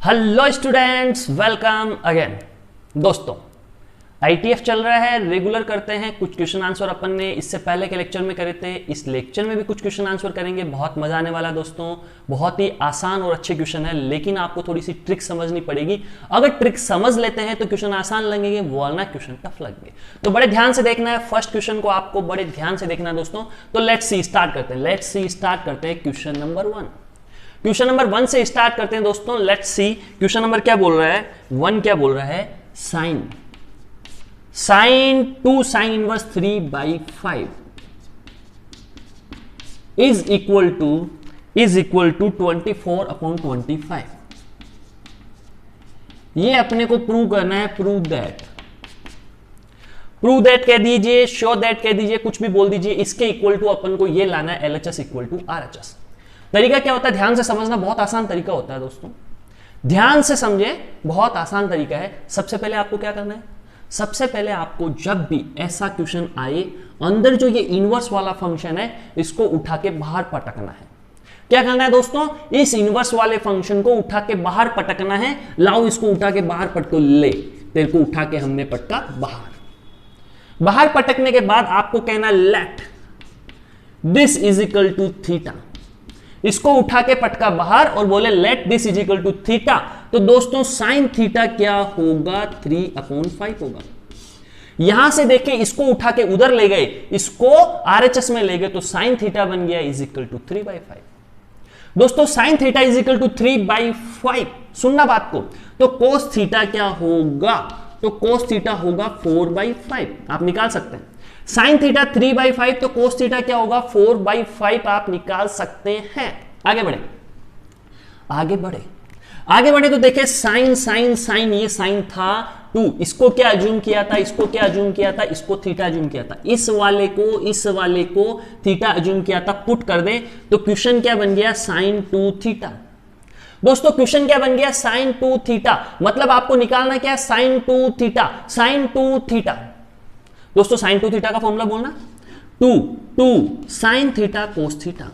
Hello students, welcome again. दोस्तों, ITF चल रहा है, रेगुलर करते हैं। कुछ क्वेश्चन आंसर अपन ने इससे पहले के लेक्चर में करे थे, इस लेक्चर में भी कुछ क्वेश्चन आंसर करेंगे। बहुत मजा आने वाला दोस्तों, बहुत ही आसान और अच्छे क्वेश्चन है, लेकिन आपको थोड़ी सी ट्रिक समझनी पड़ेगी। अगर ट्रिक समझ लेते हैं तो क्वेश्चन आसान लगेंगे, वरना क्वेश्चन टफ लगेंगे। तो बड़े ध्यान से देखना है, फर्स्ट क्वेश्चन को आपको बड़े ध्यान से देखना है दोस्तों। तो लेट्स सी, स्टार्ट करते हैं क्वेश्चन नंबर 1। क्वेश्चन नंबर 1 से स्टार्ट करते हैं दोस्तों। लेट्स सी क्वेश्चन नंबर क्या बोल रहा है, 1 क्या बोल रहा है, sine 2 sine inverse 3/5 is equal to 24/25। ये अपने को प्रूव करना है। प्रूव दैट कह दीजिए, श्योर दैट कह दीजिए, कुछ भी बोल दीजिए। इसके इक्वल टू अपन को ये लाना है LHS इक्वल टू RHS। तरीका क्या होता है, ध्यान से समझना, बहुत आसान तरीका होता है दोस्तों। ध्यान से समझे, बहुत आसान तरीका है। सबसे पहले आपको क्या करना है, सबसे पहले आपको जब भी ऐसा क्वेश्चन आए, अंदर जो ये इनवर्स वाला फंक्शन है इसको उठा के बाहर पटकना है। क्या करना है दोस्तों, इस इनवर्स वाले फंक्शन को उठा के बाहर पटकना है। लाओ इसको उठा के बाहर पटको, ले तेरे को उठा के हमने पटका बाहर पटकने के बाद आपको कहना let this is equal to theta. इसको उठा के पटका बाहर और बोले let this is equal to theta. तो दोस्तों साइन थीटा क्या होगा, 3/5 होगा। यहां से देखें, इसको उठा के उधर ले गए, इसको RHS में ले गए, तो साइन थीटा बन गया इज इक्वल टू 3/5। दोस्तों sine theta is equal to 3/5, सुनना बात को। तो कोस थीटा क्या होगा, तो कोस थीटा होगा 4/5। आप निकाल सकते हैं साइन थीटा 3/5, तो कोस थीटा क्या होगा 4/5, आप निकाल सकते हैं। आगे बढ़े तो देखें, साइन, ये साइन था 2, इसको क्या अज्यूम किया था, इसको थीटा अज्यूम किया था। इस वाले को थीटा अज्यूम किया था। पुट कर दे तो क्वेश्चन क्या बन गया, साइन 2 थीटा। दोस्तों क्वेश्चन क्या बन गया, साइन 2 थीटा। मतलब आपको निकालना क्या है, साइन 2 थीटा। दोस्तों साइन 2 थीटा का फॉर्मूला बोलना, 2 sign theta cos theta.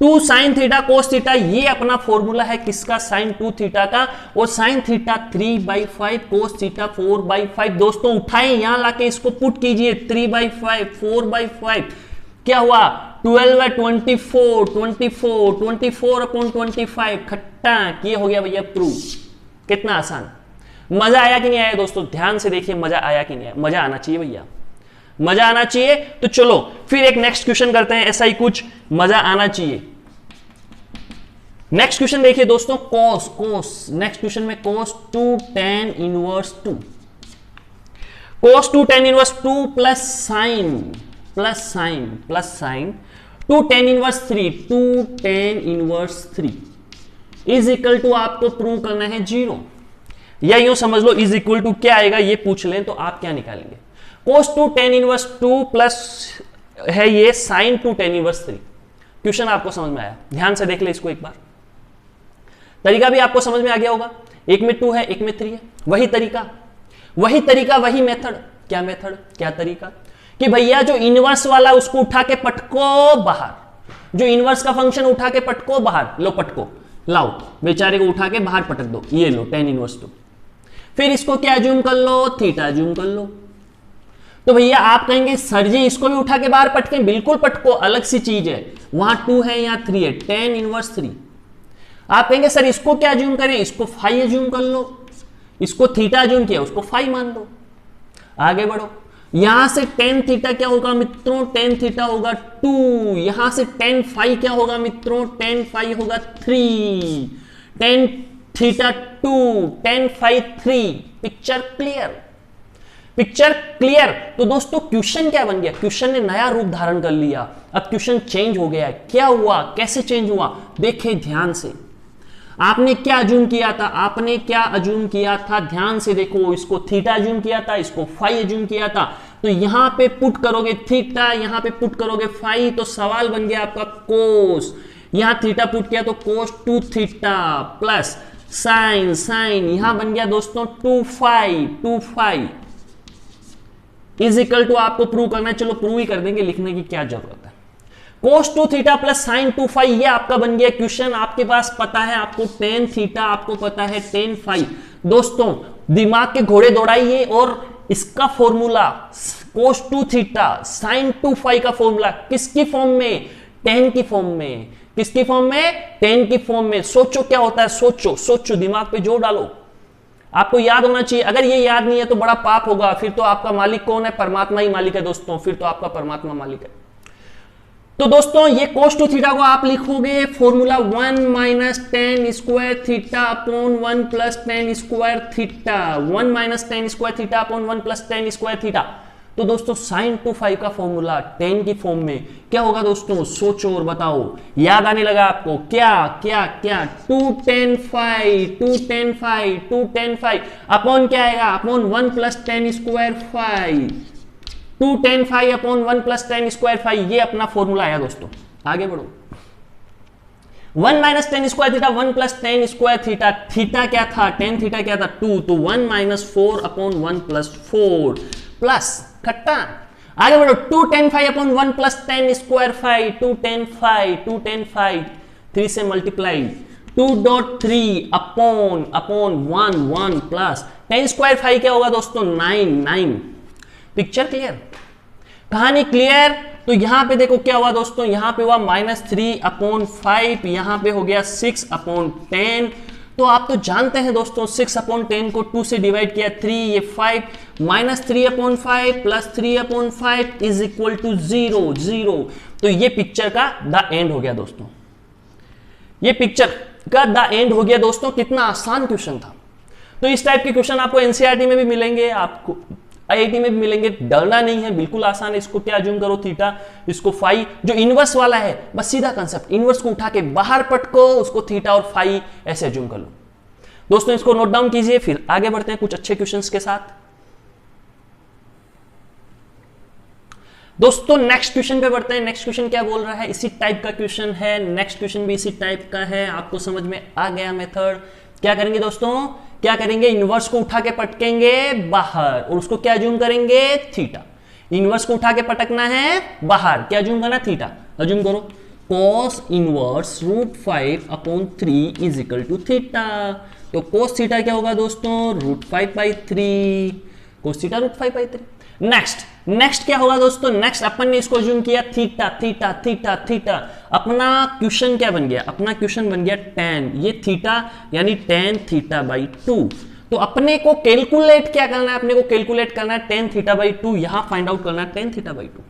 2 sign theta cos theta, ये अपना फॉर्मूला है किसका, साइन 2 थीटा का। और साइन थीटा 3/5, कोस थीटा 4/5। दोस्तों उठाएं, यहां लाके इसको पुट कीजिए, 3/5 4/5 क्या हुआ, 12/24 खट्टा, ये हो गया भैया प्रूफ। कितना आसान, मजा आया कि नहीं आया दोस्तों, ध्यान से देखिए, मजा आया कि नहीं आया। मजा आना चाहिए भैया, मजा आना चाहिए। तो चलो फिर एक नेक्स्ट क्वेश्चन करते हैं, ऐसा ही कुछ मजा आना चाहिए। नेक्स्ट क्वेश्चन देखिए दोस्तों, कोस नेक्स्ट क्वेश्चन में cos 2 tan inverse 2, cos 2 tan inverse 2 plus sine 2 tan inverse 3 is equal to, आपको प्रूव करना है 0, या यूं समझ लो इज इक्वल टू क्या आएगा ये पूछ लें तो आप क्या निकालेंगे। कोस 2 tan इनवर्स 2 प्लस है ये साइन 2 tan इनवर्स 3। क्वेश्चन आपको समझ में आया, ध्यान से देख ले इसको एक बार। तरीका भी आपको समझ में आ गया होगा, एक में 2 है, एक में 3 है। वही तरीका वही मेथड। क्या तरीका कि भैया जो इनवर्स वाला उसको उठा के पटको बाहर, जो इनवर्स का फंक्शन उठा के पटको बाहर, लो पटको, लाओ बेचारे को उठा के बाहर पटक दो, ये लो tan इनवर्स 2। फिर इसको क्या अज्यूम कर लो, थीटा अज्यूम कर लो। तो भैया आप कहेंगे सर जी इसको भी उठा के बाहर पटके, बिल्कुल पटको, अलग सी चीज है, वहां 2 है यहां 3 है, tan इनवर्स 3। आप कहेंगे सर इसको क्या अज्यूम करें, इसको फाई अज्यूम कर लो, इसको थीटा अज्यूम किया, उसको फाई मान लो। आगे बढ़ो, यहां से tan थीटा क्या होगा मित्रों, tan थीटा होगा 2, यहां से tan फाई क्या होगा मित्रों, tan फाई होगा 3, tan theta 2, tan phi 3। Picture clear. तो दोस्तों क्वेश्चन क्या बन गया, क्वेश्चन ने नया रूप धारण कर लिया। अब क्वेश्चन चेंज हो गया है। क्या हुआ, कैसे चेंज हुआ, देखें ध्यान से। आपने क्या अज्यूम किया था, ध्यान से देखो। इसको थीटा अज्यूम किया था, इसको फाई अज्यूम किया था। तो यहां पे पुट करोगे थीटा, यहां पे पुट करोगे फाई, तो सवाल बन गया आपका कोस। यहां थीटा पुट किया तो कोस 2 थीटा प्लस साइन यहां बन गया दोस्तों 2 फाई इज इक्वल टू, आपको प्रूव करना है। चलो प्रूव ही कर देंगे, लिखने की क्या जरूरत है। cos 2 theta plus sin 2 phi, ये आपका बन गया क्वेश्चन। आपके पास पता है, आपको tan थीटा, आपको पता है tan फाई। दोस्तों दिमाग के घोड़े दौड़ाइए और इसका formula cos 2 theta sin 2 phi का फॉर्मूला किसकी फॉर्म में? tan की फॉर्म में। किसकी फॉर्म में? tan की फॉर्म में। सोचो क्या होता है, सोचो सोचो, दिमाग पे जोर डालो, आपको याद होना चाहिए। अगर ये याद नहीं है तो बड़ा पाप होगा, फिर तो आपका मालिक कौन है? परमात्मा ही मालिक है दोस्तों, फिर तो आपका परमात्मा मालिक है। तो दोस्तों ये cos 2 थीटा को आप लिखोगे formula 1 minus tan square theta upon 1 plus tan square theta, 1 minus tan square theta upon 1 plus tan square theta. तो दोस्तों sin 2 फाई का फॉर्मूला tan की फॉर्म में क्या होगा दोस्तों? सोचो और बताओ, याद आने लगा आपको? क्या क्या क्या? 2 tan phi, 2 tan phi, 2 tan phi upon क्या आएगा? Upon 1 plus tan square phi, 2 tan phi upon 1 plus tan square phi, ये अपना फॉर्मूला आया दोस्तों। आगे बढ़ो। 1 minus tan square theta 1 plus tan square theta, theta क्या था? tan थीटा क्या था? 2, तो 1 माइनस 4 अपॉन 1 प्लस 4 प्लस खट्टा। आगे बढ़ो। 2 tan phi upon 1 plus tan square phi, 2 tan phi, 2 tan phi 3 से multiply, 2.3 upon 1 plus tan square phi क्या होगा दोस्तों? 9। Picture clear? कहानी क्लियर? तो यहां पे देखो क्या हुआ दोस्तों, यहां पे हुआ -3 अपॉन 5, यहां पे हो गया 6 अपॉन 10। तो आप तो जानते हैं दोस्तों 6 अपॉन 10 को 2 से डिवाइड किया 3, ये 5, -3 upon 5 plus 3 upon 5 is equal to 0। तो ये पिक्चर का द एंड हो गया दोस्तों, ये पिक्चर का द एंड हो गया दोस्तों। कितना आसान क्वेश्चन था। तो इस टाइप के क्वेश्चन आपको एनसीईआरटी में भी मिलेंगे, आपको आईआईटी में भी मिलेंगे, डरना नहीं है, बिल्कुल आसान है। इसको क्या अज्यूम करो? थीटा, इसको फाई, जो इनवर्स वाला है बस सीधा कंसेप्ट, इनवर्स को उठा के बाहर पटको, उसको थीटा और फाई ऐसे अज्यूम कर लो। दोस्तों इसको नोट डाउन कीजिए, फिर आगे बढ़ते हैं कुछ अच्छे क्वेश्चंस के साथ। दोस्तों नेक्स्ट क्वेश्चन पे बढ़ते हैं। नेक्स्ट क्वेश्चन क्या बोल रहा है? इसी टाइप का क्वेश्चन है, नेक्स्ट क्वेश्चन भी इसी टाइप का है। आपको समझ में आ गया मेथड? क्या करेंगे दोस्तों? क्या करेंगे? इनवर्स को उठा के पटकेंगे बाहर और उसको क्या अज्यूम करेंगे? थीटा। इनवर्स को उठा के पटकना है बाहर, क्या अज्यूम करना? थीटा। अज्यूम करो cos inverse √5 upon 3 is equal to theta. तो cos थीटा क्या होगा दोस्तों? √5/3, cos थीटा √5/3। नेक्स्ट क्या होगा दोस्तों? नेक्स्ट अपन ने इसको अज्यूम किया थीटा। अपना क्वेश्चन क्या बन गया? अपना क्वेश्चन बन गया tan, ये थीटा यानी tan θ/2। तो अपने को कैलकुलेट क्या करना है? अपने को कैलकुलेट करना है tan θ/2, यहां फाइंड आउट करना है tan θ/2।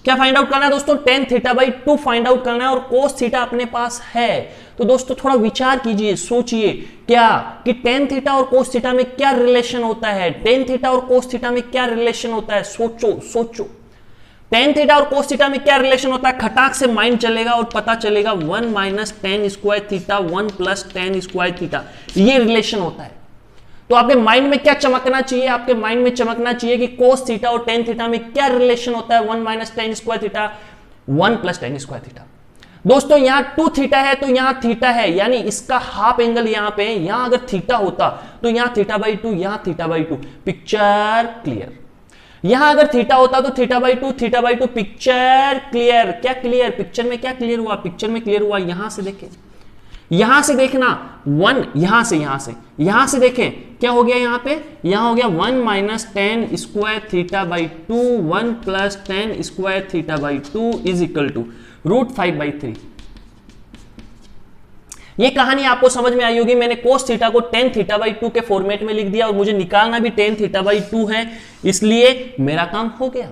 क्या फाइंड आउट करना है दोस्तों? tan θ/2 फाइंड आउट करना है और cos थीटा अपने पास है। तो दोस्तों थोड़ा विचार कीजिए, सोचिए क्या कि tan थीटा और cos थीटा में क्या रिलेशन होता है? tan थीटा और cos थीटा में क्या रिलेशन होता है? सोचो tan थीटा और cos थीटा में क्या रिलेशन होता है? खटाक से माइंड चलेगा और पता चलेगा 1 minus tan square theta 1 plus tan square theta, ये रिलेशन होता है। तो आपके माइंड में क्या चमकना चाहिए? आपके माइंड में चमकना चाहिए कि cos थीटा और tan थीटा में क्या रिलेशन होता है? 1 minus tan square theta 1 plus tan square theta. दोस्तों यहां 2 थीटा है तो यहां थीटा है, यानी इसका हाफ एंगल यहां पे, यहां अगर थीटा होता तो यहां θ/2, यहां θ/2। Picture clear? यहां अगर थीटा होता तो θ/2, पिक्चर क्लियर? क्या क्लियर? पिक्चर में क्या क्लियर हुआ? पिक्चर में क्लियर हुआ, यहां से देखें, यहां से देखना 1, यहां से देखें क्या हो गया? यहां पे यहां हो गया 1 minus tan square θ/2 1 plus tan square θ/2 is equal to √5/3। ये कहानी आपको समझ में आई होगी। मैंने cos थीटा को tan θ/2 के फॉर्मेट में लिख दिया और मुझे निकालना भी tan θ/2 है, इसलिए मेरा काम हो गया।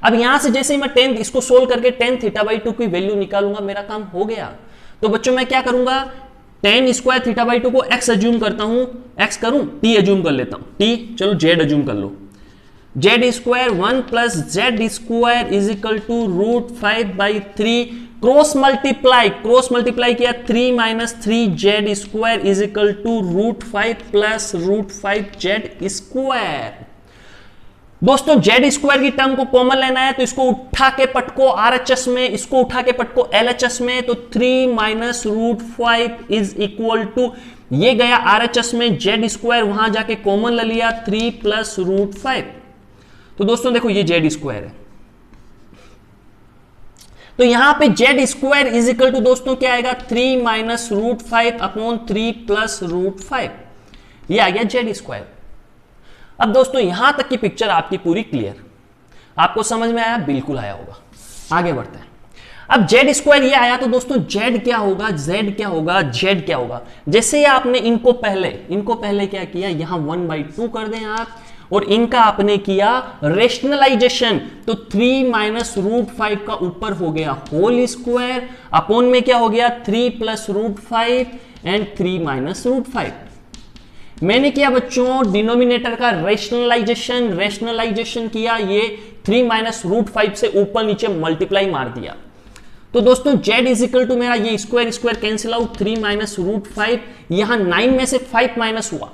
अब यहां से जैसे ही मैं tan इसको सोल्व करके tan θ/2 की वैल्यू निकालूंगा, मेरा काम हो गया। तो बच्चों मैं क्या करूंगा? tan स्क्वायर θ/2 को x अज्यूम करता हूं, x करूं t अज्यूम कर लेता हूं, t, चलो z अज्यूम कर लो, z square 1 plus z square is equal to √5/3, cross multiply किया 3 minus 3z square is equal to √5 plus √5z square. दोस्तों z स्क्वायर की टर्म को कॉमन लेना है तो इसको उठा के पटको RHS में, इसको उठा के पटको LHS में, तो 3 माइनस √5 इज इक्वल टू, ये गया RHS में, z स्क्वायर वहां जाके कॉमन ले लिया 3 प्लस √5। तो दोस्तों देखो ये z स्क्वायर है, तो यहां पे Z square is equal to दोस्तों क्या आएगा 3 minus root 5 upon 3 plus root 5, ये आ गया जेड स्क्वायर। अब दोस्तों यहां तक की पिक्चर आपकी पूरी क्लियर, आपको समझ में आया? बिल्कुल आया होगा। आगे बढ़ते हैं। अब जेड स्क्वायर ये आया तो दोस्तों जेड क्या होगा, जेड क्या होगा, जेड क्या होगा? जैसे ही आपने इनको पहले क्या किया, यहां 1/2 कर दें आप, और इनका आपने किया रेशनलाइजेशन, तो 3 माइनस रूट 5 का ऊपर हो गया होल स्क्वायर, अपॉन में क्या हो गया 3 plus root 5 and 3 minus root 5। मैंने किया बच्चों डिनोमिनेटर का रेशनलाइजेशन किया, ये 3 माइनस रूट 5 से ऊपर नीचे मल्टीप्लाई मार दिया। तो दोस्तों z इज इक्वल टू मेरा ये square cancel out, 3 minus root 5, यहां 9 में से 5 माइनस हुआ।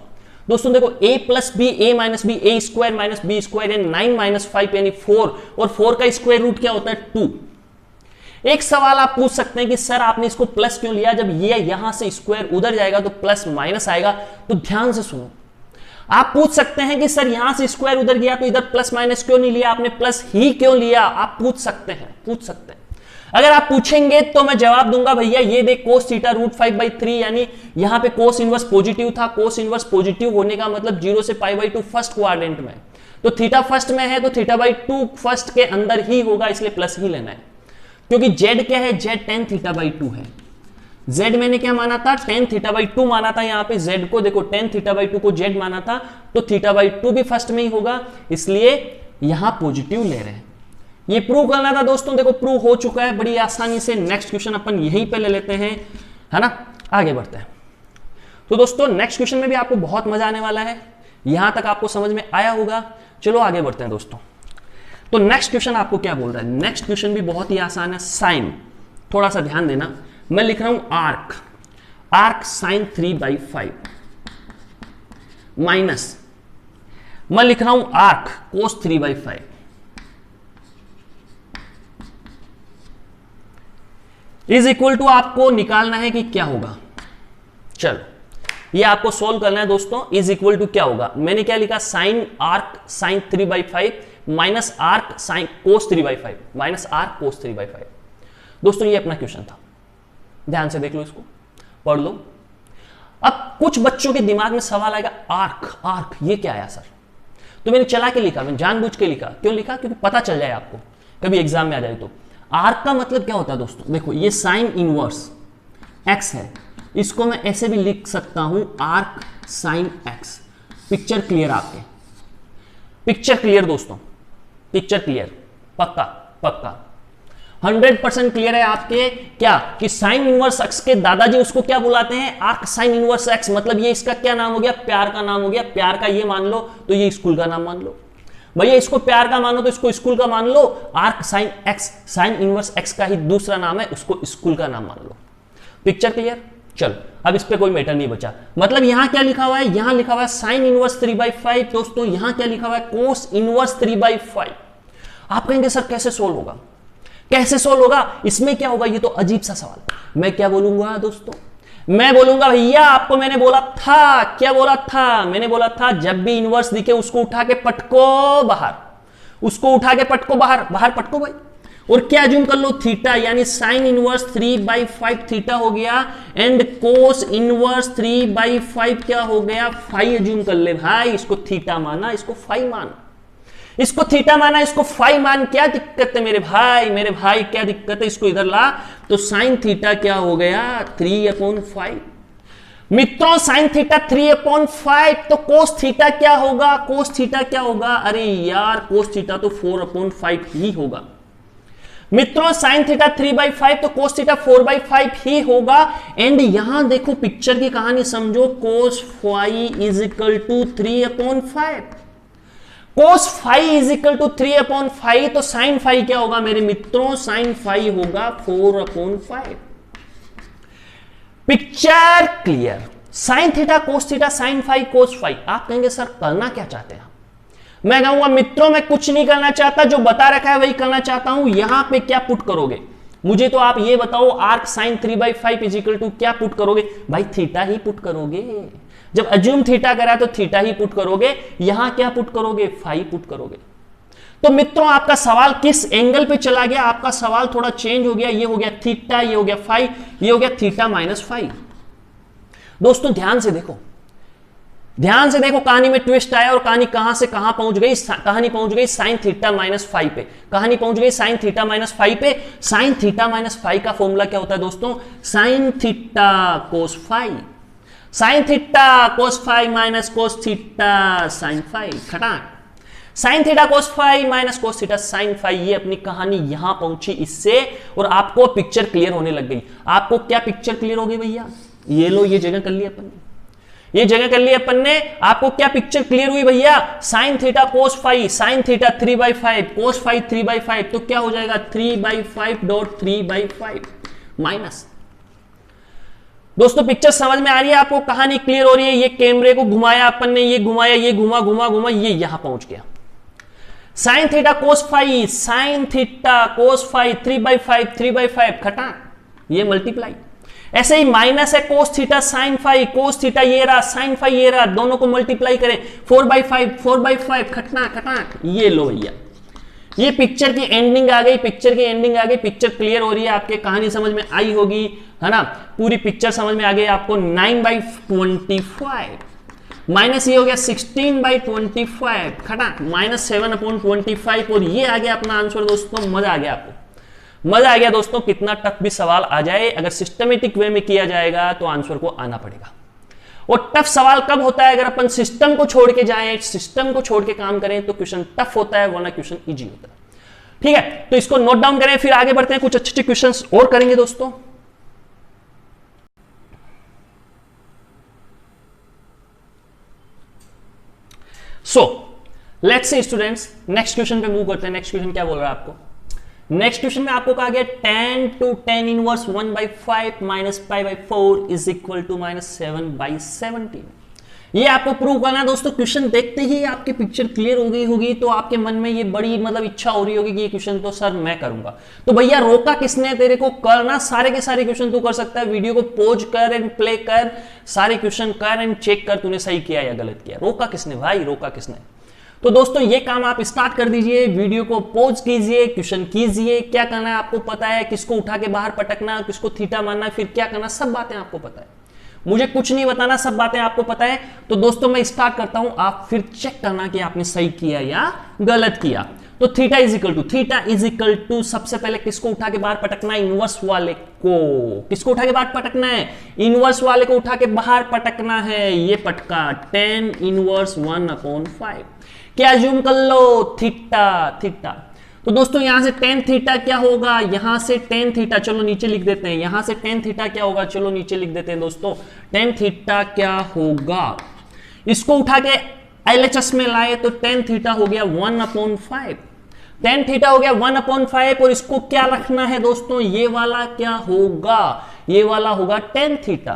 दोस्तों देखो a plus B, a minus B, a square minus B square and 9 minus 5 यानी 4, और 4 का स्क्वायर रूट क्या होता है 2। एक सवाल आप पूछ सकते हैं कि सर आपने इसको प्लस क्यों लिया, जब ये यहां से स्क्वायर उधर जाएगा तो प्लस माइनस आएगा। तो ध्यान से सुनो, आप पूछ सकते हैं कि सर यहां से स्क्वायर उधर गया तो इधर प्लस माइनस क्यों नहीं लिया, आपने प्लस ही क्यों लिया, आप पूछ सकते हैं। अगर आप पूछेंगे तो मैं जवाब दूंगा भैया ये देख कोस थीटा रूट 5/3, यानी यहां पे कोस इनवर्स पॉजिटिव था, कोस इनवर्स पॉजिटिव होने का मतलब 0 से π/2 फर्स्ट क्वाड्रेंट में, तो थीटा फर्स्ट में है तो θ/2 फर्स्ट के अंदर ही होगा, इसलिए प्लस ही लेना है। क्योंकि z क्या है, z tan θ/2 है। z मैंने क्या माना था, tan θ/2 माना था, यहां पे z को देखो tan θ/2 को z माना था, तो θ/2 भी फर्स्ट में ही होगा, इसलिए यहां पॉजिटिव ले रहे हैं। ये प्रूव करना था दोस्तों, देखो प्रूव हो चुका है बड़ी आसानी से। नेक्स्ट क्वेश्चन अपन यहीं पे ले लेते हैं, है ना, आगे बढ़ते हैं। तो दोस्तों नेक्स्ट क्वेश्चन में भी आपको बहुत मजा आने वाला है, यहां तक आपको समझ में आया होगा। चलो आगे बढ़ते हैं दोस्तों। तो नेक्स्ट क्वेश्चन आपको क्या बोल रहा है, नेक्स्ट क्वेश्चन भी बहुत ही आसान है। साइन, थोड़ा सा ध्यान देना, मैं लिख रहा हूं आर्क साइन 3/5 माइनस मैं लिख रहा हूं arc cos 3/5 is equal to, आपको निकालना है कि क्या होगा। चलो ये आपको सोल्व करना है दोस्तों। इज इक्वल टू क्या होगा, मैंने क्या लिखा, sine arc sine 3/5 minus arc sine cos 3/5 minus arc cos 3/5। दोस्तों ये अपना क्वेश्चन था, ध्यान से देख लो, इसको पढ़ लो। अब कुछ बच्चों के दिमाग में सवाल आएगा, आर्क ये क्या आया सर? तो मैंने चला के लिखा, मैंने जानबूझ के लिखा। क्यों लिखा? क्योंकि पता चल जाए आपको, कभी एग्जाम में आ जाए तो। आर्क का मतलब क्या होता है दोस्तों, देखो ये साइन इनवर्स एक्स है, इसको मैं ऐसे भी लिख सकता हूं arc sine x. Picture clear आपके, पिक्चर क्लियर दोस्तों, पिक्चर क्लियर, पक्का 100% क्लियर है आपके क्या, कि साइन इनवर्स एक्स के दादाजी उसको क्या बुलाते हैं, आर्क साइन इनवर्स एक्स। मतलब ये इसका क्या नाम हो गया, प्यार का नाम हो गया। प्यार का ये मान लो तो ये स्कूल का नाम मान लो, भैया इसको प्यार का मानो तो इसको स्कूल का मान लो। Arc sine x, sine inverse x का ही दूसरा नाम है, उसको स्कूल का नाम मान लो। Picture clear? चलो अब इस पे कोई मैटर नहीं बचा। मतलब यहां क्या लिखा हुआ है, यहां लिखा हुआ है साइन इनवर्स 3/5 दोस्तों, यहां क्या लिखा हुआ है कोस इनवर्स 3/5। आप कहेंगे सर कैसे सोल्व होगा, कैसे सोल्व होगा, इसमें क्या होगा, ये तो अजीब सा सवाल। मैं क्या बोलूंगा दोस्तों, मैं बोलूंगा भैया आपको मैंने बोला था, क्या बोला था, मैंने बोला था जब भी इनवर्स दिखे उसको उठा के पटको बाहर, उसको उठा के पटको बाहर, बाहर पटको भाई। और क्या अज्यूम कर लो, थीटा, यानी साइन इनवर्स 3/5 थीटा हो गया, एंड कोस इनवर्स 3/5 क्या हो गया, फाई अज्यूम कर ले भाई। इसको थीटा माना, इसको फाई माना, इसको थीटा माना, इसको फाई मान। क्या दिक्कत है मेरे भाई, मेरे भाई क्या दिक्कत है, इसको इधर ला। तो साइन थीटा क्या हो गया 3/5। मित्रों साइन थीटा 3/5, तो कोस थीटा क्या होगा, कोस थीटा क्या होगा, अरे यार कोस थीटा तो 4/5 ही होगा। मित्रों साइन थीटा 3/5 तो कोस थीटा 4/5 ही होगा। एंड यहां देखो पिक्चर की कहानी समझो, cos phi is equal to 3/5, cos phi is equal to 3/5, तो साइन फाई क्या होगा मेरे मित्रों, साइन फाई होगा 4/5। Picture clear? Sine theta cos theta sine phi cos phi. आप कहेंगे सर करना क्या चाहते हैं, मैं कहूंगा मित्रों मैं कुछ नहीं करना चाहता, जो बता रखा है वही करना चाहता हूं। यहां पे क्या पुट करोगे मुझे तो आप ये बताओ, arc sine 3/5 is equal to क्या पुट करोगे भाई, थीटा ही पुट करोगे। जब अज्यूम थीटा करा तो थीटा ही पुट करोगे, यहां क्या पुट करोगे, फाई पुट करोगे। तो मित्रों आपका सवाल किस एंगल पे चला गया, आपका सवाल थोड़ा चेंज हो गया, ये हो गया थीटा, ये हो गया फाई, ये हो गया थीटा माइनस फाई। दोस्तों ध्यान से देखो, ध्यान से देखो, कहानी में ट्विस्ट आया और कहानी कहां से कहां पहुंच गई, कहानी पहुंच गई साइन थीटा माइनस फाइव पे, कहानी पहुंच गई साइन थीटा माइनस फाइव पे। साइन थीटा माइनस फाइव का फॉर्मूला क्या होता है दोस्तों, sine theta cos five, sine theta cos five minus cos theta sine five, खटाक, sine theta cos five minus cos theta sine five. ये अपनी कहानी यहां पहुंची इससे, और आपको पिक्चर क्लियर होने लग गई। आपको क्या पिक्चर क्लियर हो गई भैया, ये लो, ये जगह कर ली अपन ने, ये जगह कर ली अपन ने। आपको क्या पिक्चर क्लियर हुई भैया, sign theta cos five, sine theta 3/5, कोस फाइव 3/5, तो क्या हो जाएगा 3/5 डॉट 3/5 माइनस। दोस्तों पिक्चर समझ में आ रही है आपको, कहानी क्लियर हो रही है। ये कैमरे को घुमाया अपन ने, ये घुमाया, ये घुमा घुमा घुमा, ये यहां पहुंच गया। Sign theta cos five, sine theta cos five 3/5, 3/5 खटा, ये मल्टीप्लाई। ऐसे ही माइनस है कोस theta sine five, cos theta ये रहा, साइन फाइव ये रहा, दोनों को मल्टीप्लाई करें 4/5, 4/5 खटना खटा, ये लो भैया। ये पिक्चर की एंडिंग आ गई, पिक्चर की एंडिंग आ गई, पिक्चर क्लियर हो रही है, आपके कहानी समझ में आई होगी, है ना, पूरी पिक्चर समझ में आ गई आपको। 9/25 माइनस ये हो गया 16/25 खटा, माइनस 7/25, और ये आ गया अपना आंसर दोस्तों। मजा आ गया आपको, मजा आ गया दोस्तों। कितना टफ भी सवाल आ जाए, अगर सिस्टमेटिक वे में किया जाएगा तो आंसर को आना पड़ेगा। और टफ सवाल कब होता है, अगर अपन सिस्टम को छोड़ के जाएं, सिस्टम को छोड़ के काम करें तो क्वेश्चन टफ होता है, वरना क्वेश्चन इजी होता है। ठीक है, तो इसको नोट डाउन करें, फिर आगे बढ़ते हैं, कुछ अच्छे अच्छे क्वेश्चंस और करेंगे दोस्तों। So let's say students, next question पे मूव करते हैं। नेक्स्ट क्वेश्चन क्या बोल रहा है आपको, नेक्स्ट क्वेश्चन में आपको कहा गया tan to tan inverse 1/5 minus π/4 is equal to minus 7/17। ये आपको प्रूव करना है दोस्तों। क्वेश्चन देखते ही आपकी पिक्चर क्लियर हो गई होगी, तो आपके मन में ये बड़ी मतलब इच्छा हो रही होगी कि ये क्वेश्चन तो सर मैं करूंगा। तो भैया रोका किसने तेरे को, करना सारे के सारे क्वेश्चन तू कर सकता है। वीडियो को पॉज कर एंड प्ले कर, सारे क्वेश्चन कर एंड चेक कर तूने सही किया या गलत किया। रोका किसने भाई, रोका किसने। तो दोस्तों ये काम आप स्टार्ट कर दीजिए, वीडियो को पॉज कीजिए, क्वेश्चन कीजिए। क्या करना है आपको पता है, किसको उठा के बाहर पटकना, किसको थीटा मारना, फिर क्या करना, सब बातें आपको पता है। मुझे कुछ नहीं बताना, सब बातें आपको पता है। तो दोस्तों मैं स्टार्ट करता हूं, आप फिर चेक करना कि आपने सही किया या गलत किया। तो थीटा इज इक्वल टू सबसे पहले किसको उठा के बाहर पटकना है, इनवर्स वाले को। किसको उठा के बाहर पटकना है, इनवर्स वाले को उठा के बाहर पटकना है। ये पटका tan इनवर्स 1/5, क्या जूम कर लो, थीटा। तो दोस्तों यहां से tan थीटा क्या होगा, यहां से tan थीटा, चलो नीचे लिख देते हैं। यहां से tan थीटा क्या होगा, चलो नीचे लिख देते हैं दोस्तों। tan थीटा क्या होगा, इसको उठा के LHS में लाए तो tan थीटा हो गया 1/5। tan थीटा हो गया 1/5, और इसको क्या रखना है दोस्तों, ये वाला क्या होगा, ये वाला होगा tan थीटा।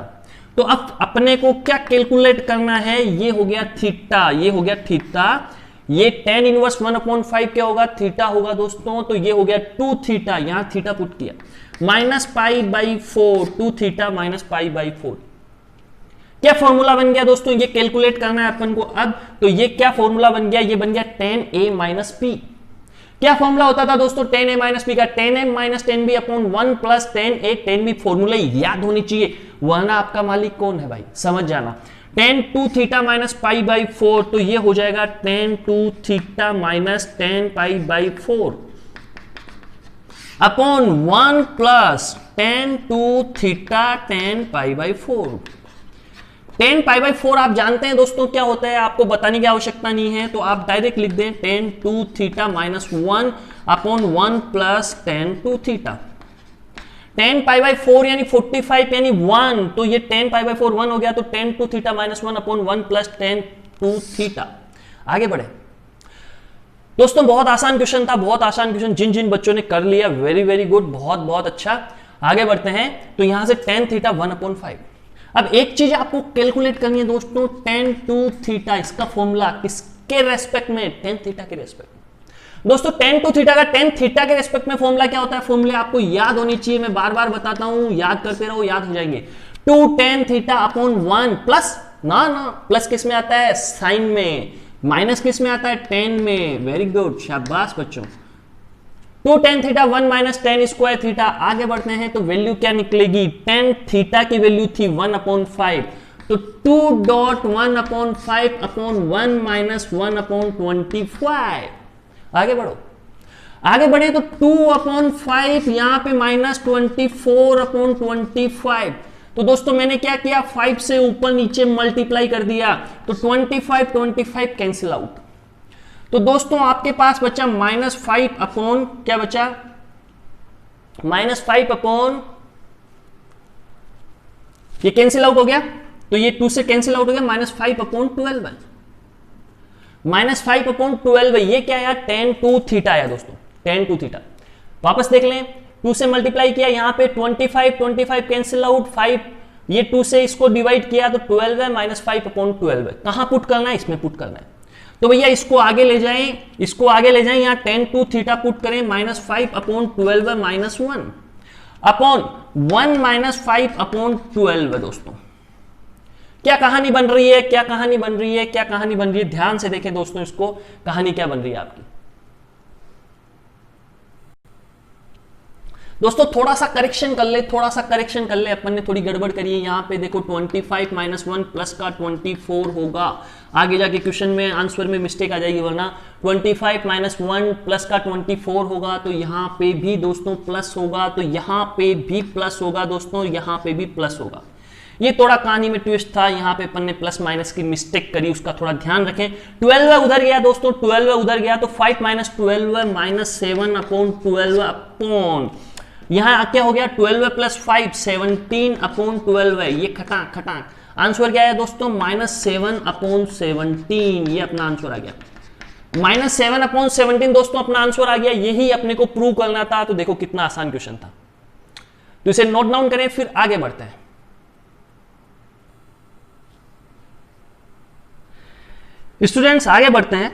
तो अब अपने को क्या कैलकुलेट करना है, ये हो गया थीटा, ये हो गया थीटा। ये tan इनवर्स 1/5 क्या होगा, थीटा होगा दोस्तों। तो ये हो गया 2 थीटा, यहां थीटा पुट किया, माइनस π/4, 2 थीटा माइनस π/4। क्या फॉर्मूला बन गया दोस्तों, ये कैलकुलेट करना है अपन को अब। तो ये क्या फॉर्मूला बन गया, ये बन गया tan a माइनस p। क्या फॉर्मूला होता था दोस्तों tan a माइनस p का, tan m minus tan b upon 1 plus tan a tan b। Formula याद होनी चाहिए, वरना आपका मालिक कौन है भाई, समझ जाना। tan 2 थीटा माइनस π/4, तो ये हो जाएगा tan 2 theta minus tan π/4 upon 1 plus tan 2 theta tan π/4। tan π/4 आप जानते हैं दोस्तों क्या होता है, आपको बताने की आवश्यकता नहीं है, तो आप डायरेक्ट लिख दें tan 2 theta minus 1 upon 1 plus tan 2 theta. tan π/4 यानी 45 यानी 1, तो ये tan π/4 1 हो गया, तो tan 2 theta minus 1 upon 1 plus tan 2 theta. आगे बढ़े दोस्तों, बहुत आसान क्वेश्चन था, बहुत आसान क्वेश्चन। जिन जिन बच्चों ने कर लिया वेरी वेरी गुड, बहुत बहुत अच्छा। आगे बढ़ते हैं, तो यहां से tan थीटा 1/5। अब एक चीज आपको कैलकुलेट करनी है दोस्तों, tan 2 थीटा, इसका फॉर्मूला किसके रेस्पेक्ट में, tan थीटा के रेस्पेक्ट में। दोस्तों tan 2 थीटा का tan थीटा के रेस्पेक्ट में फॉर्मूला क्या होता है, फॉर्मूला आपको याद होनी चाहिए, मैं बार बार बताता हूं, याद करते रहो, याद हो जाएंगे। 2 tan थीटा अपॉन 1 प्लस, ना प्लस किस में आता है, साइन में, माइनस किस में आता है? टेन में। वेरी गुड, शाबाश बच्चों। 2 tan theta 1 minus ten square theta. आगे बढ़ते हैं तो वैल्यू क्या निकलेगी? tan थीटा की वैल्यू थी 1/5, तो 2.1/5/1 माइनस 1/25। आगे बढ़ो, आगे बढ़े तो 2/5 यहां पे माइनस 24/25। तो दोस्तों मैंने क्या किया? 5 से ऊपर नीचे मल्टीप्लाई कर दिया, तो 25 कैंसिल आउट। तो दोस्तों आपके पास बचा -5 अपॉन क्या बचा? -5 अपॉन, ये कैंसिल आउट हो गया, तो ये 2 से कैंसिल आउट हो गया, -5/12 है। -5/12 है। ये क्या आया? tan 2 थीटा आया दोस्तों, tan 2 थीटा। वापस देख लें, 2 से मल्टीप्लाई किया, यहां पे 25 कैंसिल आउट, 5 ये 2 से इसको डिवाइड किया तो 12 है, -5/12 है। कहां पुट करना है? इसमें पुट करना है। तो भैया इसको आगे ले जाएं, इसको आगे ले जाएं, यहां tan 2 थीटा पुट करें, -5/12 है, -1 अपॉन 1 -5/12 है दोस्तों। क्या कहानी बन रही है? क्या कहानी बन रही है? क्या कहानी बन रही है? ध्यान से देखें दोस्तों, इसको कहानी क्या बन रही है आपकी। दोस्तों थोड़ा सा करेक्शन कर ले, थोड़ा सा करेक्शन कर ले, अपन ने थोड़ी गड़बड़ करी है। यहां पे देखो 25 -1 प्लस का 24 होगा। आगे जाके क्वेश्चन में आंसर में मिस्टेक आ जाएगी, वरना 25 -1 प्लस का 24 होगा, तो यहां पे भी दोस्तों प्लस होगा, तो यहां पे भी प्लस होगा दोस्तों, यहां पे भी प्लस होगा। ये थोड़ा कहानी में ट्विस्ट था, यहाँ पे अपन ने प्लस माइनस की मिस्टेक करी, उसका थोड़ा ध्यान रखें। 12 उधर गया दोस्तों, 12 उधर गया, तो 5 - 12 -7/12 अपॉन, यहाँ क्या हो गया? 12 + 5 17/12 है। ये खटाक खटाक आंसर क्या है दोस्तों? -7/17। ये अपना आंसर आ गया, -7/17 दोस्तों अपना आंसर आ गया। यही अपने को प्रूव करना था। तो देखो कितना आसान क्वेश्चन था, तो इसे नोट डाउन करें, फिर आगे बढ़ते हैं। स्टूडेंट्स आगे बढ़ते हैं,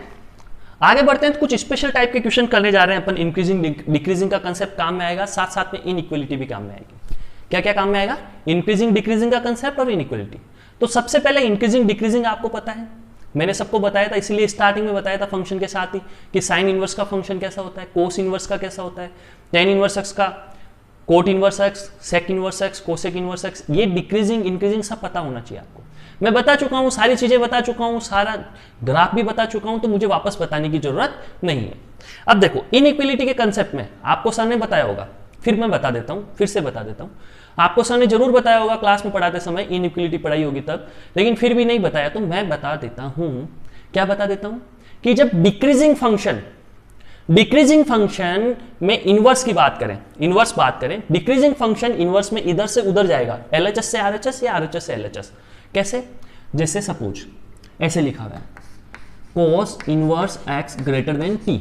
आगे बढ़ते हैं तो कुछ स्पेशल टाइप के क्वेश्चन करने जा रहे हैं अपन। इंक्रीजिंग डिक्रीजिंग का कंसेप्ट काम में आएगा, साथ साथ में इनइक्वलिटी भी काम में आएगी। क्या क्या काम में आएगा? इंक्रीजिंग डिक्रीजिंग का कंसेप्ट और इनइक्वलिटी। तो सबसे पहले इंक्रीजिंग डिक्रीजिंग आपको पता है, मैंने सबको बताया था, इसीलिए स्टार्टिंग में बताया था फंक्शन के साथ ही कि साइन इनवर्स का फंक्शन कैसा होता है, कोस इनवर्स का कैसा होता है, टेन इनवर्स एक्स का, cot inverse X, sec inverse X, cosec inverse X. ये डिक्रीजिंग इंक्रीजिंग सब पता होना चाहिए आपको। मैं बता चुका हूं, सारी चीजें बता चुका हूं, सारा ग्राफ भी बता चुका हूं, तो मुझे वापस बताने की जरूरत नहीं है। अब देखो इनइक्वलिटी के कंसेप्ट में आपको सर ने बताया होगा, फिर मैं बता देता हूं, फिर से बता देता हूं। आपको सर ने जरूर बताया होगा क्लास में पढ़ाते समय, इनइक्वलिटी पढ़ाई होगी तब, लेकिन फिर भी नहीं बताया तो मैं बता देता हूं। क्या बता देता हूं? कि जब डिक्रीजिंग फंक्शन में इनवर्स की बात करें, इनवर्स बात करें, डिक्रीजिंग फंक्शन इनवर्स में इधर से उधर जाएगा, एलएचएस से आरएचएस या आरएचएस से एलएचएस। कैसे? जैसे सपोज ऐसे लिखा हुआ है, cos inverse x greater than t।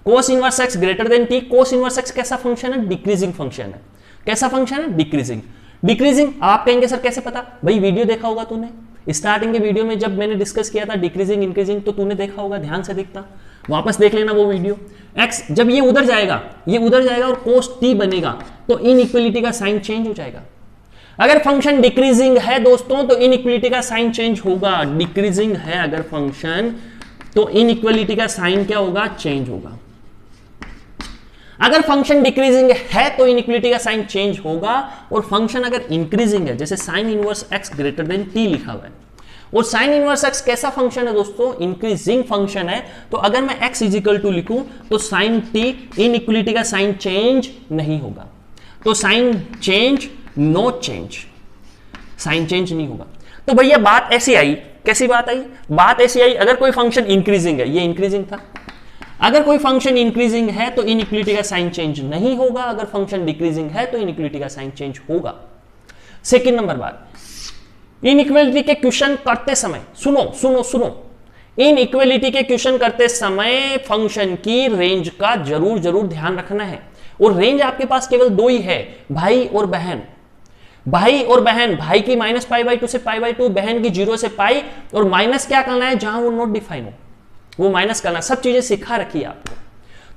cos inverse x greater than t। cos inverse x कैसा फंक्शन है? डिक्रीजिंग फंक्शन है। कैसा फंक्शन है? डिक्रीजिंग। डिक्रीजिंग आप कहेंगे सर कैसे पता? भाई वीडियो देखा होगा तूने, स्टार्टिंग के वीडियो में जब मैंने डिस्कस किया था डिक्रीजिंग इंक्रीजिंग, तो तूने देखा होगा, ध्यान से देखता, वापस देख लेना वो वीडियो। x जब ये उधर जाएगा, ये उधर जाएगा और cos t बनेगा, तो इनइक्वलिटी का साइन चेंज हो जाएगा। अगर फंक्शन डिक्रीजिंग है दोस्तों तो इनइक्वलिटी का साइन चेंज होगा। डिक्रीजिंग है अगर फंक्शन, तो इनइक्वलिटी का साइन क्या होगा? चेंज होगा। अगर फंक्शन डिक्रीजिंग है तो इनइक्वलिटी का साइन चेंज होगा, और फंक्शन अगर इंक्रीजिंग है, जैसे sine inverse x greater than t लिखा हुआ है, और साइन इनवर्स x कैसा फंक्शन है दोस्तों? इंक्रीजिंग फंक्शन है। तो अगर मैं x इजिकल टू लिखूं तो साइन t, इनइक्वलिटी का साइन चेंज नहीं होगा। तो sign change, no change, sign change नहीं होगा। तो भैया बात ऐसी आई, कैसी बात आई? बात ऐसी आई, अगर कोई फंक्शन इंक्रीजिंग है, ये इंक्रीजिंग था, अगर कोई फंक्शन इंक्रीजिंग है तो इनइक्वलिटी का साइन चेंज नहीं होगा, अगर फंक्शन डिक्रीजिंग है तो इनइक्वलिटी का साइन चेंज होगा। सेकंड नंबर बात, इनइक्वलिटी के क्वेश्चन करते समय सुनो सुनो सुनो, इनइक्वलिटी के क्वेश्चन करते समय फंक्शन की रेंज का जरूर जरूर ध्यान रखना है। और रेंज आपके पास केवल दो ही है, भाई और बहन। भाई और बहन, भाई की -π/2 से π/2, बहन की 0 से π, और माइनस क्या करना है? जहां वो नोट डिफाइन हो वो माइनस करना। सब चीजें सिखा रखी है आपको।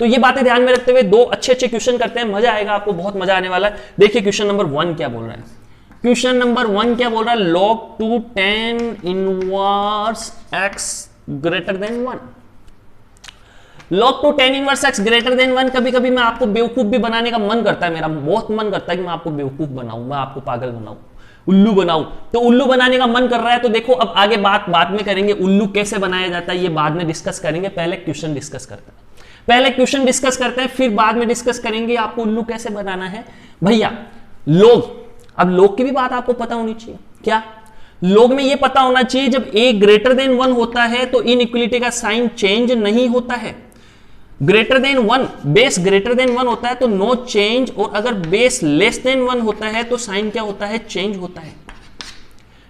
तो ये बातें ध्यान में रखते हुए दो अच्छे अच्छे क्वेश्चन करते हैं, मजा आएगा आपको, बहुत मजा आने वाला है। देखिए क्वेश्चन नंबर 1 क्या बोल रहा है। क्वेश्चन नंबर 1 क्या बोल रहा है? log 2 tan inverse x greater than 1। log 2 tan inverse x greater than 1। कभी कभी मैं आपको बेवकूफ भी बनाने का मन करता है, मेरा बहुत मन करता है कि मैं आपको बेवकूफ बनाऊं, मैं आपको पागल बनाऊं, उल्लू बनाऊं। तो उल्लू बनाने का मन कर रहा है तो देखो, अब आगे बाद में करेंगे, उल्लू कैसे बनाया जाता है ये बाद में डिस्कस करेंगे, पहले क्वेश्चन डिस्कस करते हैं। पहले क्वेश्चन डिस्कस करते हैं, फिर बाद में डिस्कस करेंगे आपको उल्लू कैसे बनाना है। भैया लोग, अब लोग की भी बात आपको पता होनी चाहिए। क्या लोग में ये पता होना चाहिए, जब a ग्रेटर देन 1 होता है तो इनइक्वलिटी का साइन चेंज नहीं होता है। Greater than 1, base greater than 1 होता है तो नो चेंज, और अगर बेस लेस देन 1 होता है तो साइन क्या होता है, चेंज होता है।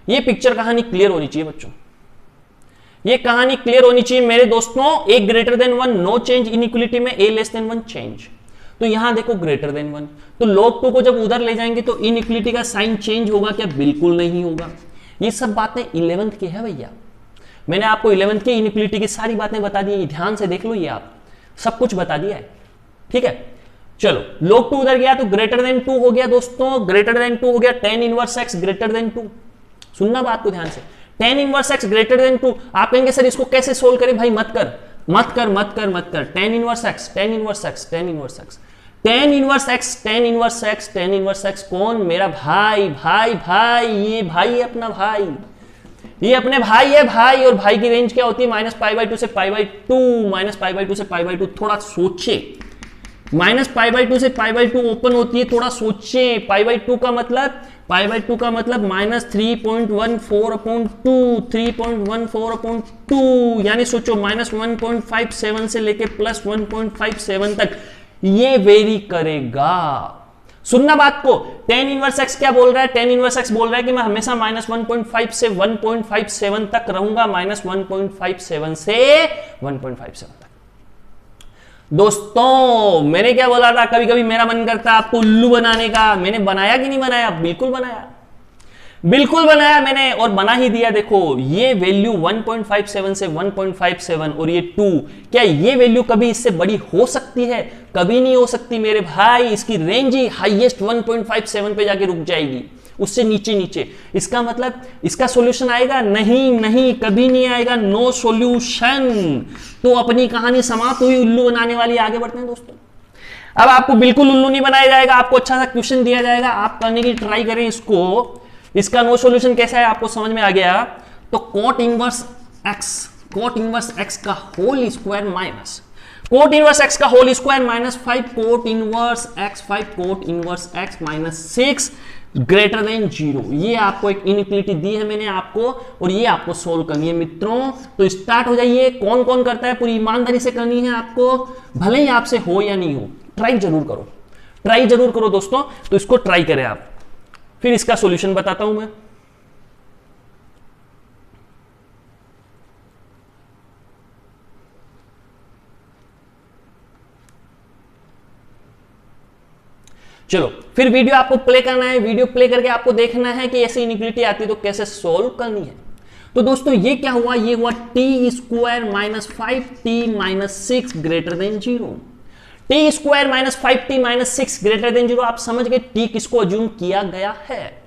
ये पिक्चर कहानी क्लियर होनी चाहिए बच्चों, ये कहानी क्लियर होनी चाहिए मेरे दोस्तों। a greater than 1 no change inequality में, a लेस देन 1 चेंज। तो यहां देखो ग्रेटर देन 1, तो log 2 को जब उधर ले जाएंगे तो इनइक्वलिटी का साइन चेंज होगा क्या, बिल्कुल नहीं होगा। ये सब बातें 11th की है भैया, मैंने आपको 11th की इनइक्वलिटी की सारी बातें बता दी, ध्यान से देख लो, ये आप सब कुछ बता दिया है, ठीक है। चलो log 2 उधर गया तो ग्रेटर देन 2 हो गया दोस्तों, ग्रेटर देन 2 हो गया। tan inverse x greater than 2, सुनना बात को ध्यान से, tan inverse x greater than 2। आप कहेंगे सर इसको कैसे सोल्व करें, भाई मत कर मत कर मत कर मत कर। tan inverse x, tan inverse x, tan inverse x, tan inverse x, tan inverse x, tan inverse x कौन, मेरा भाई भाई भाई, ये भाई है अपना भाई, ये अपने भाई है भाई। और भाई की रेंज क्या होती है, -π/2 से π/2, -π/2 से π/2। थोड़ा सोचे, -π/2 से π/2 ओपन होती है, थोड़ा सोचे। π/2 का मतलब, π/2 का मतलब -3.14/2, 3.14/2, यानी सोचो -1.57 से लेके +1.57 तक ये वेरी करेगा। सुनना बात को, tan इनवर्स x क्या बोल रहा है, tan इनवर्स x बोल रहा है कि मैं हमेशा -1.5 से 1.57 तक रहूंगा, -1.57 से 1.57 तक। दोस्तों मैंने क्या बोला था, कभी कभी मेरा मन करता है आपको उल्लू बनाने का, मैंने बनाया कि नहीं बनाया, बिल्कुल बनाया, बिल्कुल बनाया मैंने, और बना ही दिया। देखो ये वैल्यू 1.57 से 1.57 और ये 2, क्या ये वैल्यू कभी इससे बड़ी हो सकती है, कभी नहीं हो सकती मेरे भाई। इसकी रेंज ही हाईएस्ट 1.57 पे जाके रुक जाएगी, उससे नीचे नीचे। इसका मतलब इसका सॉल्यूशन आएगा, नहीं नहीं कभी नहीं आएगा, नो सॉल्यूशन। तो अपनी कहानी समाप्त हुई उल्लू बनाने वाली। आगे बढ़ते हैं दोस्तों, अब आपको बिल्कुल उल्लू नहीं बनाया जाएगा, आपको अच्छा सा क्वेश्चन दिया जाएगा, आप करने की ट्राई करें इसको। इसका नो सॉल्यूशन कैसा है आपको समझ में आ गया। तो cot इनवर्स x का whole square minus cot inverse x का whole square minus 5 cot inverse x minus 6 greater than 0। ये आपको एक इनइक्वलिटी दी है मैंने आपको, और ये आपको सोल्व करनी है मित्रों। तो स्टार्ट हो जाइए, कौन कौन करता है पूरी ईमानदारी से करनी है आपको, भले ही आपसे हो या नहीं हो, ट्राई जरूर करो, ट्राई जरूर करो दोस्तों। तो इसको ट्राई करें आप, फिर इसका सॉल्यूशन बताता हूं मैं। चलो फिर वीडियो आपको प्ले करना है, वीडियो प्ले करके आपको देखना है कि ऐसी इनइक्वलिटी आती है तो कैसे सोल्व करनी है। तो दोस्तों ये क्या हुआ, ये हुआ T square minus 5t minus 6 greater than 0। T square minus 5t minus 6 greater than 0। आप समझ गए टी किसको अज्यूम किया गया है।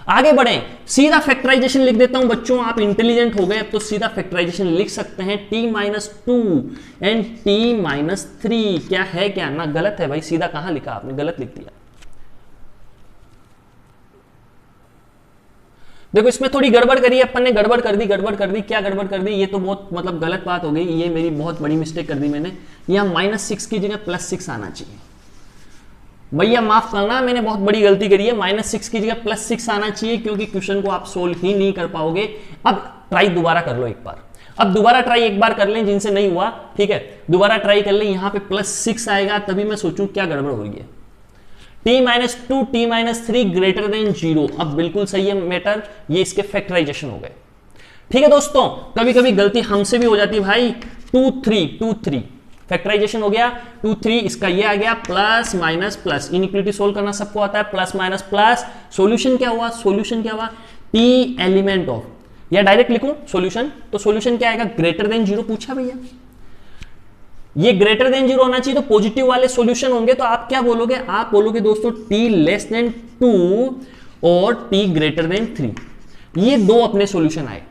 आगे बढ़े, सीधा फैक्टराइजेशन लिख देता हूं बच्चों, आप इंटेलिजेंट हो गए अब तो सीधा फैक्टराइजेशन लिख सकते हैं। t minus 2 and t minus 3 क्या है, क्या ना गलत है भाई, सीधा कहां लिखा आपने, गलत लिख दिया। देखो इसमें थोड़ी गड़बड़ करी अपन ने, गड़बड़ कर दी क्या गड़बड़ कर दी, ये तो बहुत मतलब गलत बात हो गई, ये मेरी बहुत बड़ी मिस्टेक कर दी मैंने। यहां -6 की जगह +6 आना चाहिए, भैया माफ करना मैंने बहुत बड़ी गलती करी है। -6 की जगह +6 आना चाहिए, क्योंकि क्वेश्चन को आप सोल्व ही नहीं कर पाओगे। अब ट्राई दोबारा कर लो एक बार, अब दोबारा ट्राई एक बार कर लें जिनसे नहीं हुआ, ठीक है, दोबारा ट्राई कर लें। यहां पे +6 आएगा तभी मैं सोचूं क्या गड़बड़ हो रही है। t minus 2 t minus 3 greater than 0, अब बिल्कुल सही है मैटर, ये इसके फैक्टराइजेशन हो गए। ठीक है दोस्तों, कभी कभी गलती हमसे भी हो जाती है भाई। 2 3 फैक्टराइजेशन हो गया, 2 3 इसका ये आ गया plus minus plus, inequality solve करना सबको आता है, प्लस माइनस प्लस। सॉल्यूशन क्या हुआ, सॉल्यूशन क्या हुआ, t एलिमेंट ऑफ, या डायरेक्ट लिखूं सॉल्यूशन, तो सॉल्यूशन क्या आएगा, ग्रेटर देन 0 पूछा भैया, ये ग्रेटर देन 0 होना चाहिए, तो पॉजिटिव वाले सॉल्यूशन होंगे। तो आप क्या बोलोगे, आप बोलोगे दोस्तों t लेस देन 2 और t ग्रेटर देन 3, ये दो अपने सॉल्यूशन आए।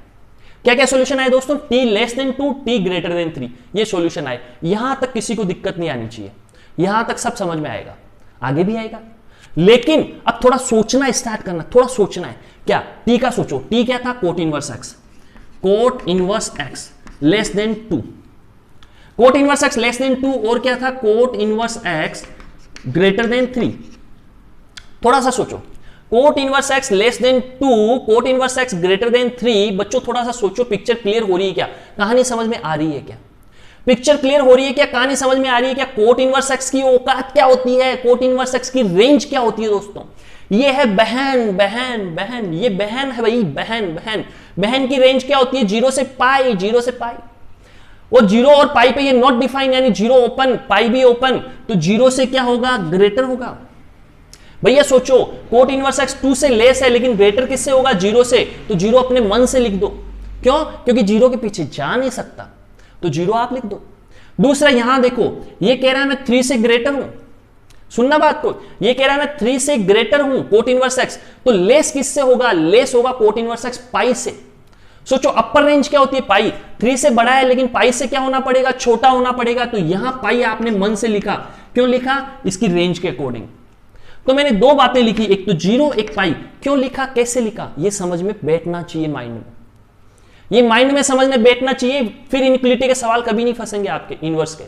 क्या क्या सॉल्यूशन आए दोस्तों, t less than 2, t greater than 3, ये सॉल्यूशन आए। यहां तक किसी को दिक्कत नहीं आनी चाहिए, यहां तक सब समझ में आएगा, आगे भी आएगा। लेकिन अब थोड़ा सोचना स्टार्ट करना, थोड़ा सोचना है। क्या t का सोचो, t क्या था, cot inverse x, cot inverse x less than 2, cot inverse x less than 2, और क्या था, cot inverse x greater than 3। थोड़ा सा सोचो, cot inverse x less than 2, cot inverse x greater than 3। बच्चों थोड़ा सा सोचो, पिक्चर क्लियर हो रही है क्या, कहानी समझ में आ रही है क्या, पिक्चर क्लियर हो रही है क्या, कहानी समझ में आ रही है क्या। कोट इनवर्स x की औकात क्या होती है, कोट इनवर्स x की रेंज क्या होती है दोस्तों, ये है बहन बहन बहन, ये बहन है भाई, बहन बहन। बहन की रेंज क्या होती है, 0 से पाई, 0 से पाई। और 0 और पाई पे ये नॉट डिफाइन, यानी 0 ओपन, पाई भी ओपन, तो 0 से क्या होगा, ग्रेटर होगा। भैया सोचो, कोट इनवर्स x 2 से लेस है, लेकिन ग्रेटर किससे होगा, 0 से, तो 0 अपने मन से लिख दो। क्यों, क्योंकि 0 के पीछे जा नहीं सकता, तो 0 आप लिख दो। दूसरा यहां देखो, ये कह रहा है मैं 3 से ग्रेटर हूं, सुनना बात को, ये कह रहा है मैं 3 से ग्रेटर हूं, कोट इनवर्स x, तो लेस किससे होगा, लेस होगा कोट इनवर्स x पाई से। सोचो अपर रेंज क्या होती है, पाई। 3 से बड़ा है, लेकिन पाई से क्या होना पड़ेगा, छोटा होना पड़ेगा, तो यहां पाई आपने मन से लिखा। क्यों लिखा, इसकी रेंज के अकॉर्डिंग। तो मैंने दो बातें लिखी, एक तो 0, एक पाई। क्यों लिखा, कैसे लिखा, ये समझ में बैठना चाहिए माइंड में, ये माइंड में समझ में बैठना चाहिए, फिर इनइक्वालिटी के सवाल कभी नहीं फंसेंगे आपके इनवर्स के।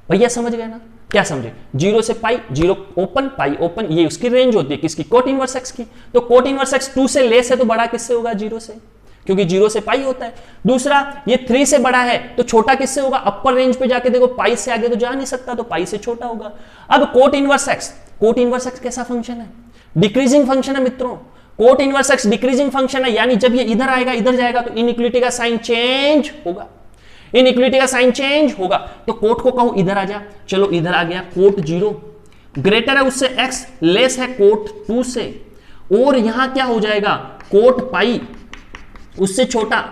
भैया समझ गए ना, क्या समझे, 0 से पाई, 0 ओपन, पाई ओपन, ये उसकी रेंज होती है, किसकी, कोट इनवर्स x की। तो कोट इनवर्स x 2 से लेस है, तो बड़ा किससे होगा, 0 से, क्योंकि 0 से पाई होता है। दूसरा, ये 3 से बड़ा है, तो छोटा किससे होगा, अपर रेंज पे जाके देखो, पाई से आगे तो जा नहीं सकता, तो पाई से छोटा होगा। अब cot inverse x, cot inverse x कैसा फंक्शन है, डिक्रीजिंग फंक्शन है मित्रों। Cot inverse x decreasing function है, यानी जब ये इधर आएगा, इधर जाएगा, तो इनइक्वालिटी का साइन चेंज होगा, इनइक्वालिटी का साइन चेंज होगा। तो कोट को कहूं इधर आ जा, चलो इधर आ गया, कोट 0 ग्रेटर है उससे x, लेस है कोट 2 से, और यहां क्या हो जाएगा, कोट पाई उससे छोटा।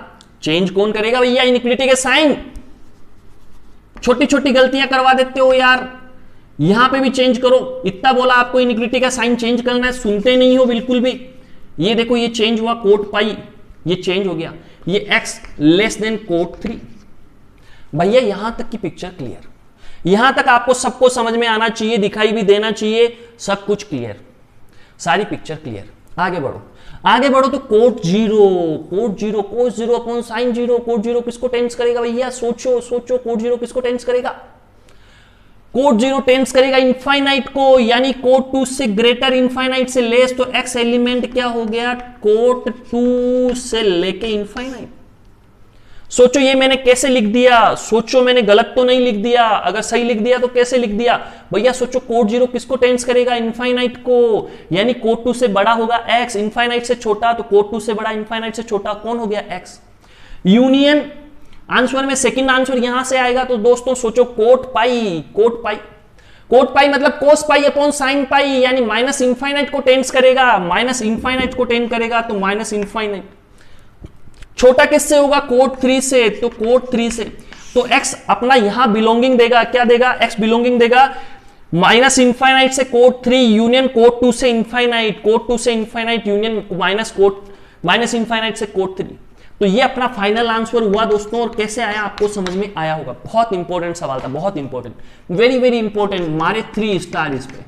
चेंज कौन करेगा भैया, इनइक्वालिटी के साइन। छोटी छोटी गलतियां करवा देते हो यार, यहां पे भी चेंज करो। इतना बोला आपको इनइक्वालिटी का साइन चेंज करना है, सुनते नहीं हो बिल्कुल भी। ये देखो, ये चेंज हुआ, कोट पाई ये चेंज हो गया, ये x लेस देन कोट 3। भैया यहां तक की पिक्चर क्लियर, यहां तक आपको सबको समझ में आना चाहिए, दिखाई भी देना चाहिए, सब कुछ क्लियर, सारी पिक्चर क्लियर। आगे बढ़ो, आगे बढ़ो। तो कोट 0, कोट 0, कोस 0 अपॉन साइन 0, कोट 0 किसको टेंस करेगा भैया, सोचो सोचो, कोट 0 किसको टेंस करेगा, कोट 0 टेंस करेगा इनफाइनाइट को, यानी कोट 2 से ग्रेटर, इनफाइनाइट से लेस, तो x एलिमेंट क्या हो गया, कोट 2 से लेके इनफाइनाइट। सोचो ये मैंने कैसे लिख दिया, सोचो मैंने गलत तो नहीं लिख दिया, अगर सही लिख दिया तो कैसे लिख दिया भैया। सोचो कोट 0 किसको टेंस करेगा, इनफाइनाइट को, यानी कोट 2 से बड़ा होगा x, इनफाइनाइट से छोटा, तो कोट 2 से बड़ा, इनफाइनाइट से छोटा, कौन हो गया, x। यूनियन आंसर में सेकंड आंसर यहां से आएगा। तो दोस्तों सोचो कोट पाई, कोट पाई, कोट पाई मतलब कोस पाई अपॉन साइन पाई, यानी माइनस इनफाइनाइट को टेंस करेगा, माइनस इनफाइनाइट को टेंस करेगा, तो माइनस इनफाइनाइट। छोटा किससे होगा, कोट 3 से, तो कोट 3 से, तो x अपना यहां बिलोंगिंग देगा, क्या देगा, x बिलोंगिंग देगा माइनस इनफाइनाइट से कोट 3 यूनियन कोट 2 से इनफाइनाइट, कोट 2 से इनफाइनाइट यूनियन माइनस इनफाइनाइट से कोट 3। तो ये अपना फाइनल आंसर हुआ दोस्तों, और कैसे आया आपको समझ में आया होगा। बहुत इंपॉर्टेंट सवाल था, बहुत इंपॉर्टेंट, वेरी वेरी इंपॉर्टेंट, मारे 3 स्टार इस पे।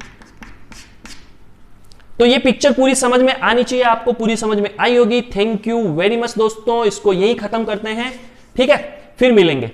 तो ये पिक्चर पूरी समझ में आनी चाहिए आपको, पूरी समझ में आई होगी। थैंक यू वेरी मच दोस्तों, इसको यही खत्म करते हैं, ठीक है, फिर मिलेंगे।